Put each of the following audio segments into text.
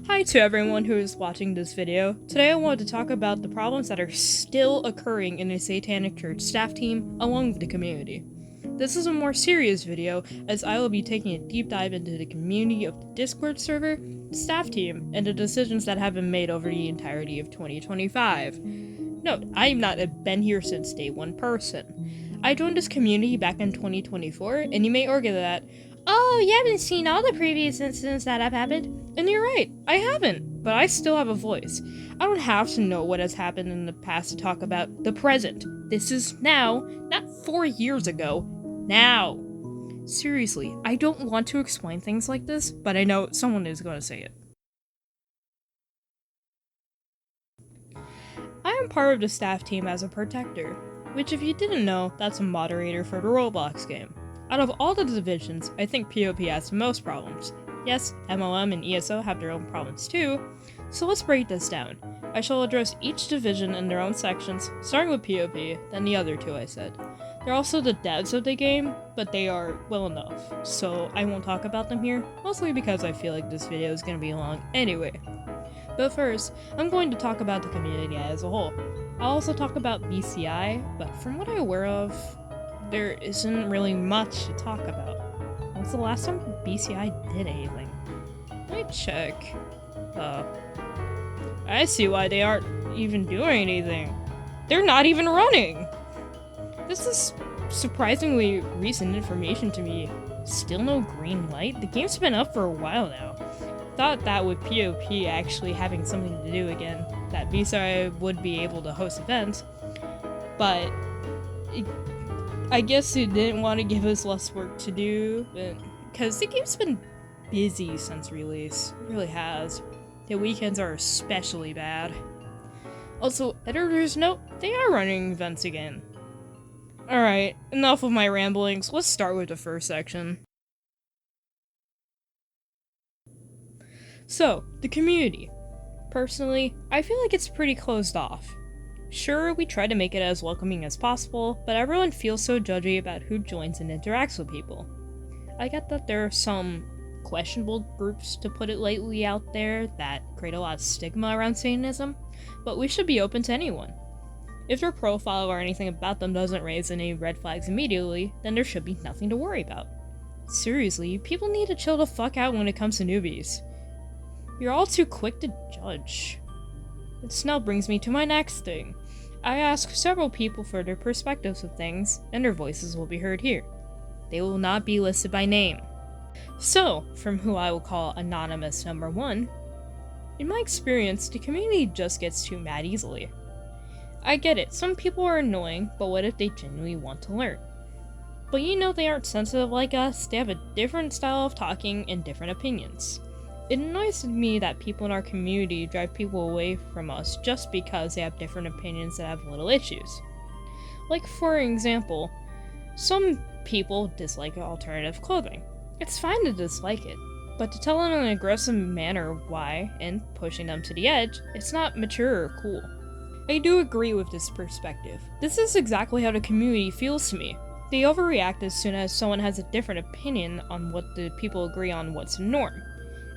Hi to everyone who is watching this video. Today I wanted to talk about the problems that are still occurring in a Satanic Church staff team along with the community. This is a more serious video as I will be taking a deep dive into the community of the Discord server, the staff team, and the decisions that have been made over the entirety of 2025. Note, I am not a been here since day one person. I joined this community back in 2024, and you may argue that, oh, you haven't seen all the previous incidents that have happened. And you're right, I haven't, but I still have a voice. I don't have to know what has happened in the past to talk about the present. This is now, not 4 years ago, now. Seriously, I don't want to explain things like this, but I know someone is going to say it. I am part of the staff team as a protector, which if you didn't know, that's a moderator for the Roblox game. Out of all the divisions, I think POP has the most problems. Yes, MLM and ESO have their own problems too, so let's break this down. I shall address each division in their own sections, starting with POP, then the other two I said. They're also the devs of the game, but they are well enough, so I won't talk about them here, mostly because I feel like this video is going to be long anyway. But first, I'm going to talk about the community as a whole. I'll also talk about BCI, but from what I'm aware of, there isn't really much to talk about. When's the last time BCI did anything? Let me check. I see why they aren't even doing anything. They're not even running! This is surprisingly recent information to me. Still no green light? The game's been up for a while now. Thought that with POP actually having something to do again, that BCI would be able to host events, but I guess it didn't want to give us less work to do, because the game's been busy since release. It really has. The weekends are especially bad. Also, editor's note, they are running events again. Alright, enough of my ramblings, let's start with the first section. So, the community. Personally, I feel like it's pretty closed off. Sure, we try to make it as welcoming as possible, but everyone feels so judgy about who joins and interacts with people. I get that there are some questionable groups, to put it lightly, out there that create a lot of stigma around Satanism, but we should be open to anyone. If their profile or anything about them doesn't raise any red flags immediately, then there should be nothing to worry about. Seriously, people need to chill the fuck out when it comes to newbies. You're all too quick to judge. This now brings me to my next thing. I asked several people for their perspectives of things, and their voices will be heard here. They will not be listed by name. So, from who I will call Anonymous Number 1, in my experience, the community just gets too mad easily. I get it, some people are annoying, but what if they genuinely want to learn? But you know they aren't sensitive like us, they have a different style of talking and different opinions. It annoys me that people in our community drive people away from us just because they have different opinions that have little issues. Like, for example, some people dislike alternative clothing. It's fine to dislike it, but to tell in an aggressive manner why, and pushing them to the edge, it's not mature or cool. I do agree with this perspective. This is exactly how the community feels to me. They overreact as soon as someone has a different opinion on what the people agree on what's the norm.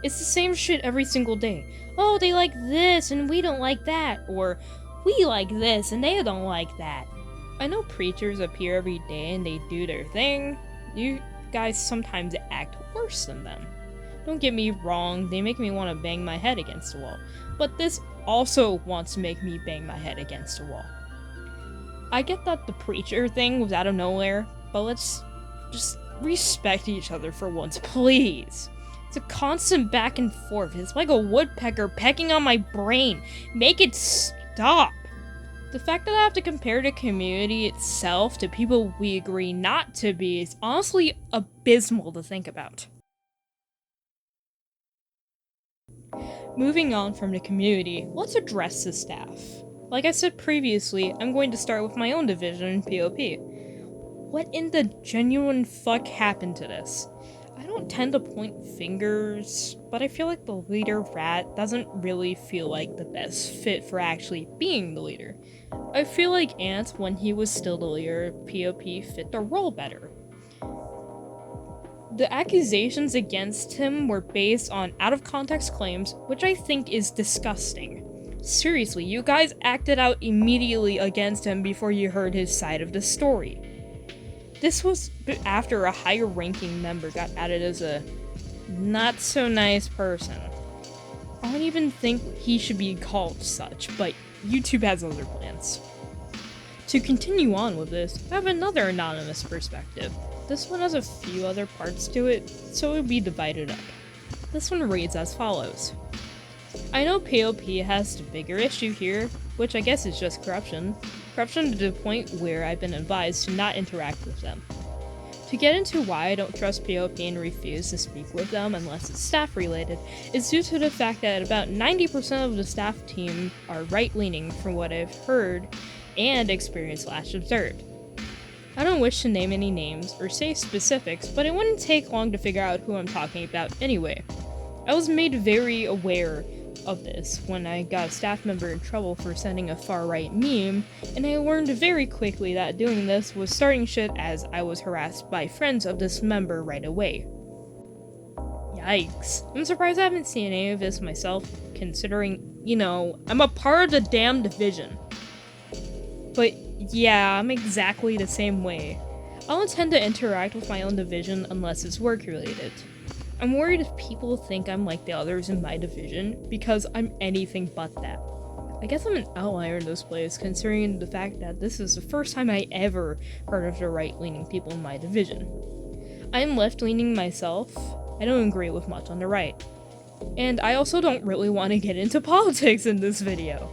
It's the same shit every single day. Oh, they like this and we don't like that. Or, we like this and they don't like that. I know preachers appear every day and they do their thing. You guys sometimes act worse than them. Don't get me wrong, they make me want to bang my head against a wall. But this also wants to make me bang my head against a wall. I get that the preacher thing was out of nowhere, but let's just respect each other for once, please. It's a constant back and forth. It's like a woodpecker pecking on my brain. Make it stop. The fact that I have to compare the community itself to people we agree not to be is honestly abysmal to think about. Moving on from the community, let's address the staff. Like I said previously, I'm going to start with my own division, POP. What in the genuine fuck happened to this? I don't tend to point fingers, but I feel like the leader, Rat, doesn't really feel like the best fit for actually being the leader. I feel like Ant, when he was still the leader, POP fit the role better. The accusations against him were based on out-of-context claims, which I think is disgusting. Seriously, you guys acted out immediately against him before you heard his side of the story. This was after a higher-ranking member got added as a not-so-nice person. I don't even think he should be called such, but YouTube has other plans. To continue on with this, I have another anonymous perspective. This one has a few other parts to it, so it would be divided up. This one reads as follows. I know POP has the bigger issue here, which I guess is just corruption. Corruption to the point where I've been advised to not interact with them. To get into why I don't trust POP and refuse to speak with them unless it's staff related, is due to the fact that about 90% of the staff team are right-leaning from what I've heard and experienced/observed. I don't wish to name any names or say specifics, but it wouldn't take long to figure out who I'm talking about anyway. I was made very aware of this when I got a staff member in trouble for sending a far-right meme, and I learned very quickly that doing this was starting shit as I was harassed by friends of this member right away. Yikes. I'm surprised I haven't seen any of this myself, considering, I'm a part of the damn division. But yeah, I'm exactly the same way. I don't tend to interact with my own division unless it's work-related. I'm worried if people think I'm like the others in my division, because I'm anything but that. I guess I'm an outlier in this place, considering the fact that this is the first time I ever heard of the right-leaning people in my division. I am left-leaning myself. I don't agree with much on the right. And I also don't really want to get into politics in this video.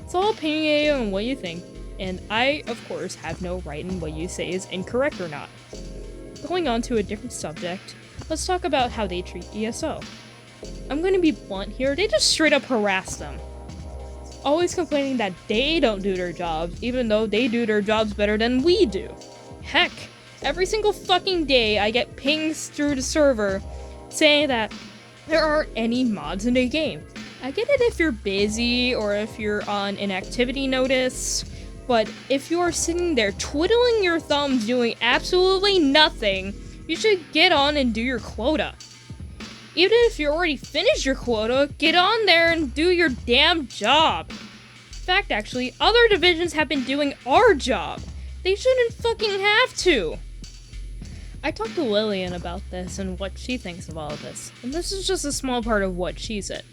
It's all opinionated on what you think, and I, of course, have no right in what you say is incorrect or not. Going on to a different subject, let's talk about how they treat ESO. I'm going to be blunt here, they just straight up harass them. Always complaining that they don't do their jobs, even though they do their jobs better than we do. Heck, every single fucking day I get pings through the server saying that there aren't any mods in the game. I get it if you're busy or if you're on an activity notice, but if you are sitting there twiddling your thumbs doing absolutely nothing, you should get on and do your quota. Even if you already finished your quota, get on there and do your damn job. In fact, actually, other divisions have been doing our job. They shouldn't fucking have to. I talked to Lillian about this and what she thinks of all of this, and this is just a small part of what she said.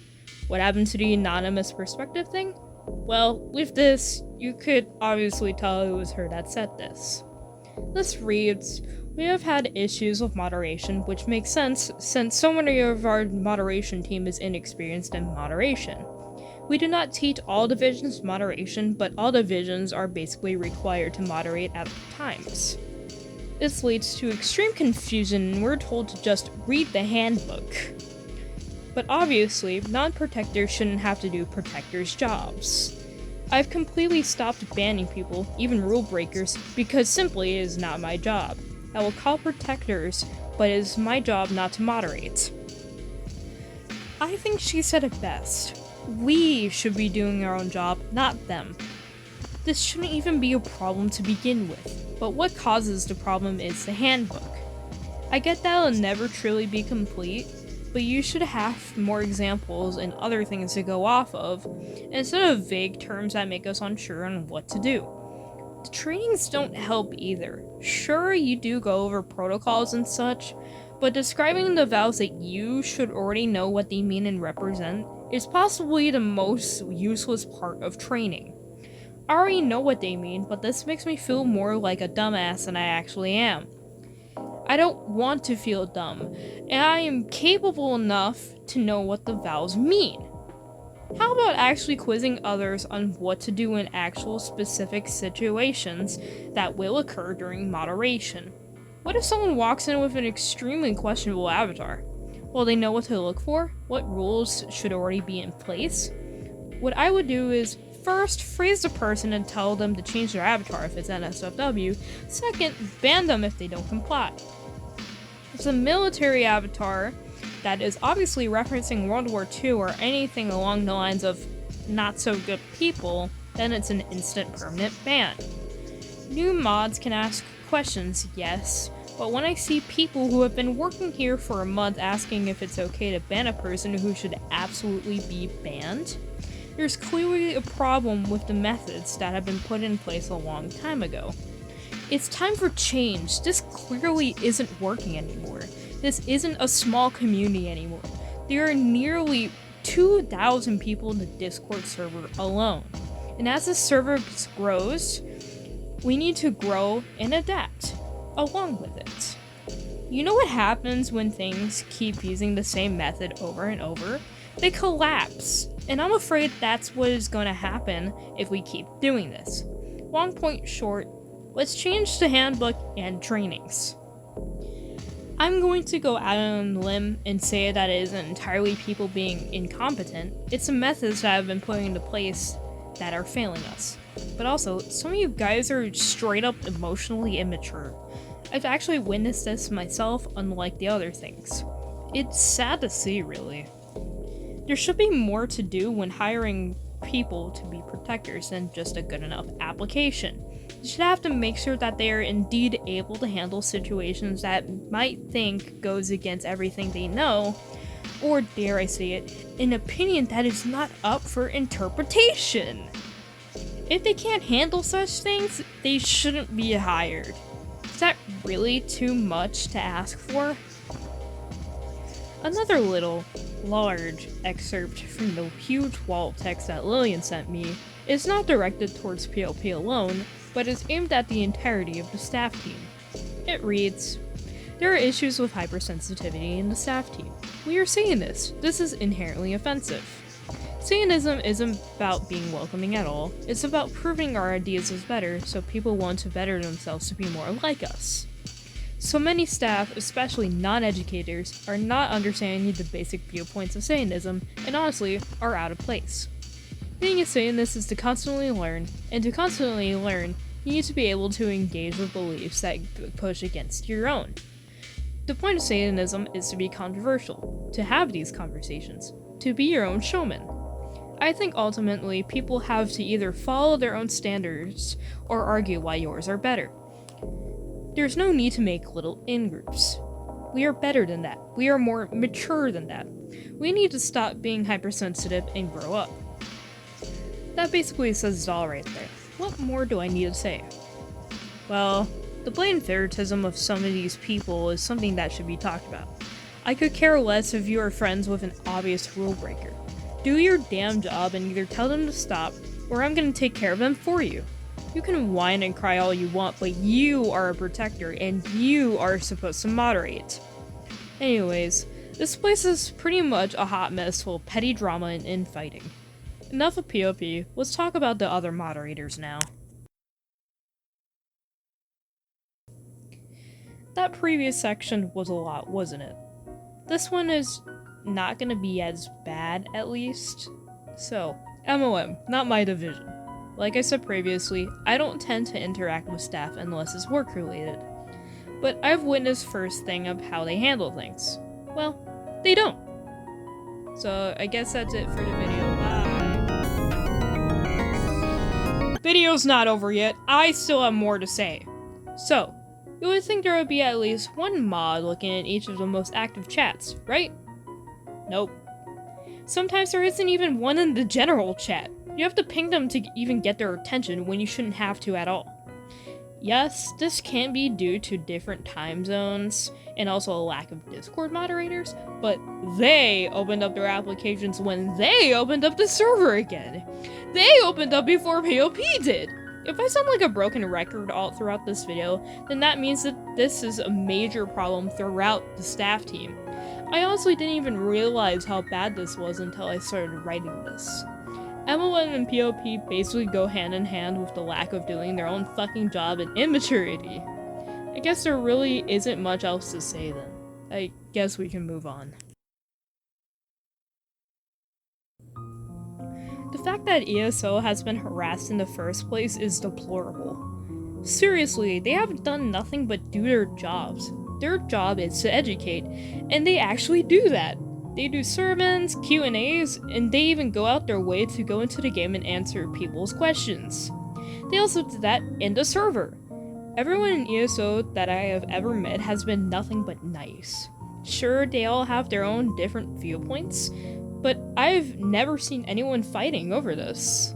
What happened to the anonymous perspective thing? Well, with this, you could obviously tell it was her that said this. This reads, we have had issues with moderation, which makes sense since so many of our moderation team is inexperienced in moderation. We do not teach all divisions moderation, but all divisions are basically required to moderate at times. This leads to extreme confusion and we're told to just read the handbook. But obviously, non-protectors shouldn't have to do protectors' jobs. I've completely stopped banning people, even rule breakers, because simply it is not my job. I will call protectors, but it is my job not to moderate. I think she said it best. We should be doing our own job, not them. This shouldn't even be a problem to begin with, but what causes the problem is the handbook. I get that it'll never truly be complete, but you should have more examples and other things to go off of, instead of vague terms that make us unsure on what to do. The trainings don't help either. Sure, you do go over protocols and such, but describing the vows that you should already know what they mean and represent is possibly the most useless part of training. I already know what they mean, but this makes me feel more like a dumbass than I actually am. I don't want to feel dumb, and I am capable enough to know what the vows mean. How about actually quizzing others on what to do in actual specific situations that will occur during moderation? What if someone walks in with an extremely questionable avatar? Will they know what to look for? What rules should already be in place? What I would do is, first, freeze the person and tell them to change their avatar if it's NSFW. Second, ban them if they don't comply. If it's a military avatar that is obviously referencing World War II or anything along the lines of not so good people, then it's an instant permanent ban. New mods can ask questions, yes, But when I see people who have been working here for a month asking if it's okay to ban a person who should absolutely be banned, there's clearly a problem with the methods that have been put in place a long time ago. It's time for change. This clearly isn't working anymore. This isn't a small community anymore. There are nearly 2,000 people in the Discord server alone. And as the server grows, we need to grow and adapt along with it. You know what happens when things keep using the same method over and over? They collapse. And I'm afraid that's what is going to happen if we keep doing this. Long point short, let's change the handbook and trainings. I'm going to go out on a limb and say that it isn't entirely people being incompetent. It's the methods that have been put into place that are failing us. But also, some of you guys are straight up emotionally immature. I've actually witnessed this myself, unlike the other things. It's sad to see, really. There should be more to do when hiring people to be protectors than just a good enough application. You should have to make sure that they are indeed able to handle situations that might think goes against everything they know, or dare I say it, an opinion that is not up for interpretation. If they can't handle such things, they shouldn't be hired. Is that really too much to ask for? Another little, large excerpt from the huge wall of text that Lillian sent me is not directed towards POP alone, but is aimed at the entirety of the staff team. It reads, "There are issues with hypersensitivity in the staff team. We are seeing this. This is inherently offensive. Satanism isn't about being welcoming at all. It's about proving our ideas is better so people want to better themselves to be more like us. So many staff, especially non-educators, are not understanding the basic viewpoints of Satanism, and honestly, are out of place. Being a Satanist is to constantly learn, and to constantly learn, you need to be able to engage with beliefs that push against your own. The point of Satanism is to be controversial, to have these conversations, to be your own showman. I think ultimately, people have to either follow their own standards, or argue why yours are better. There's no need to make little in-groups. We are better than that. We are more mature than that. We need to stop being hypersensitive and grow up." That basically says it all right there. What more do I need to say? Well, the blatant favoritism of some of these people is something that should be talked about. I could care less if you are friends with an obvious rule breaker. Do your damn job and either tell them to stop, or I'm gonna take care of them for you. You can whine and cry all you want, but you are a protector, and you are supposed to moderate. Anyways, this place is pretty much a hot mess full of petty drama and infighting. Enough of POP, let's talk about the other moderators now. That previous section was a lot, wasn't it? This one is not gonna be as bad, at least. So, MOM, not my division. Like I said previously, I don't tend to interact with staff unless it's work-related. But I've witnessed firsthand of how they handle things. Well, they don't. So, I guess that's it for the video. Bye! Video's not over yet. I still have more to say. So, you would think there would be at least one mod looking at each of the most active chats, right? Nope. Sometimes there isn't even one in the general chat. You have to ping them to even get their attention when you shouldn't have to at all. Yes, this can be due to different time zones and also a lack of Discord moderators, but they opened up their applications when they opened up the server again. They opened up before POP did. If I sound like a broken record all throughout this video, then that means that this is a major problem throughout the staff team. I honestly didn't even realize how bad this was until I started writing this. MLM and POP basically go hand in hand with the lack of doing their own fucking job and immaturity. I guess there really isn't much else to say then. I guess we can move on. The fact that ESO has been harassed in the first place is deplorable. Seriously, they have done nothing but do their jobs. Their job is to educate, and they actually do that. They do sermons, Q&As, and they even go out their way to go into the game and answer people's questions. They also did that in the server. Everyone in ESO that I have ever met has been nothing but nice. Sure, they all have their own different viewpoints, but I've never seen anyone fighting over this.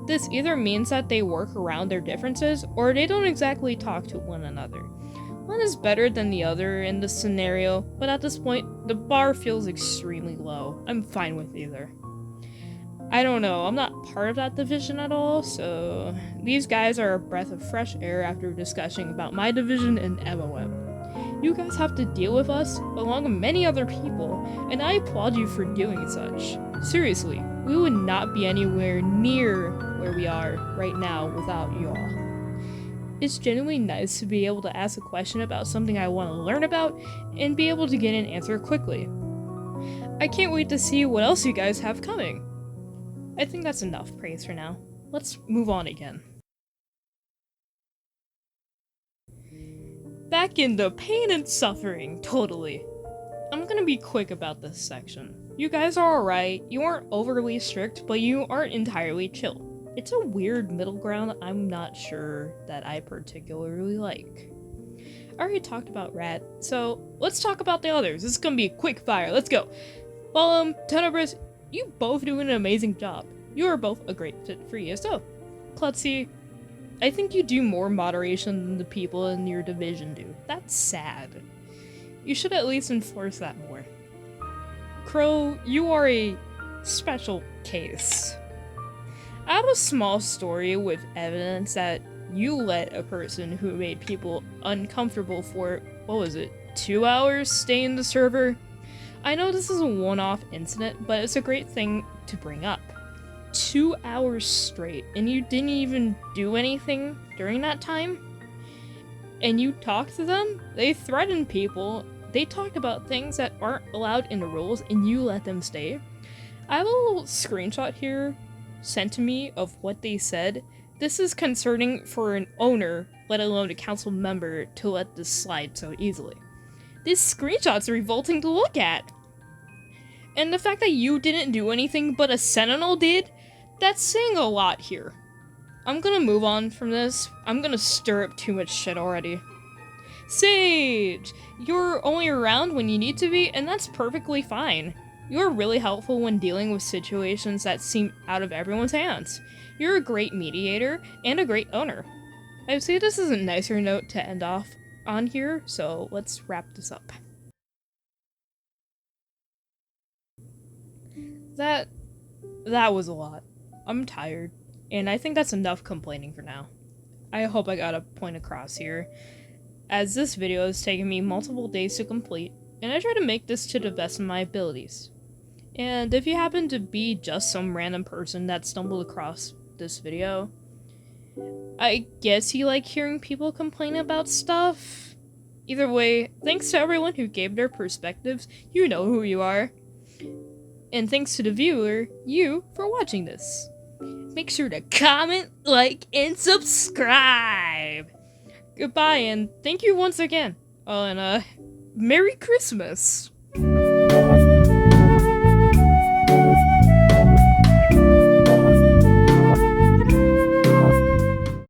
This either means that they work around their differences, or they don't exactly talk to one another. One is better than the other in this scenario, but at this point, the bar feels extremely low. I'm fine with either. I don't know, I'm not part of that division at all, so these guys are a breath of fresh air after discussing about my division in MOM. You guys have to deal with us, along with many other people, and I applaud you for doing such. Seriously, we would not be anywhere near where we are right now without y'all. It's genuinely nice to be able to ask a question about something I want to learn about, and be able to get an answer quickly. I can't wait to see what else you guys have coming. I think that's enough praise for now. Let's move on again. Back into pain and suffering, totally. I'm gonna be quick about this section. You guys are alright, you aren't overly strict, but you aren't entirely chill. It's a weird middle ground I'm not sure that I particularly like. I already talked about Rat, so let's talk about the others. This is gonna be a quick fire, let's go. Well, Tenebris, you both do an amazing job. You are both a great fit for ESO. Klutzy, I think you do more moderation than the people in your division do. That's sad. You should at least enforce that more. Crow, you are a special case. I have a small story with evidence that you let a person who made people uncomfortable for, 2 hours stay in the server? I know this is a one-off incident, but it's a great thing to bring up. 2 hours straight, and you didn't even do anything during that time? And you talked to them? They threatened people, they talked about things that aren't allowed in the rules, and you let them stay? I have a little screenshot here sent to me of what they said. This is concerning for an owner, let alone a council member, to let this slide so easily. This screenshot's revolting to look at! And the fact that you didn't do anything but a sentinel did? That's saying a lot here. I'm gonna move on from this. I'm gonna stir up too much shit already. Sage! You're only around when you need to be, and that's perfectly fine. You're really helpful when dealing with situations that seem out of everyone's hands. You're a great mediator, and a great owner. I'd say this is a nicer note to end off on here, so let's wrap this up. That was a lot. I'm tired, and I think that's enough complaining for now. I hope I got a point across here, as this video has taken me multiple days to complete, and I try to make this to the best of my abilities. And if you happen to be just some random person that stumbled across this video, I guess you like hearing people complain about stuff? Either way, thanks to everyone who gave their perspectives, you know who you are. And thanks to the viewer, you, for watching this. Make sure to comment, like, and subscribe! Goodbye, and thank you once again. Oh, and Merry Christmas!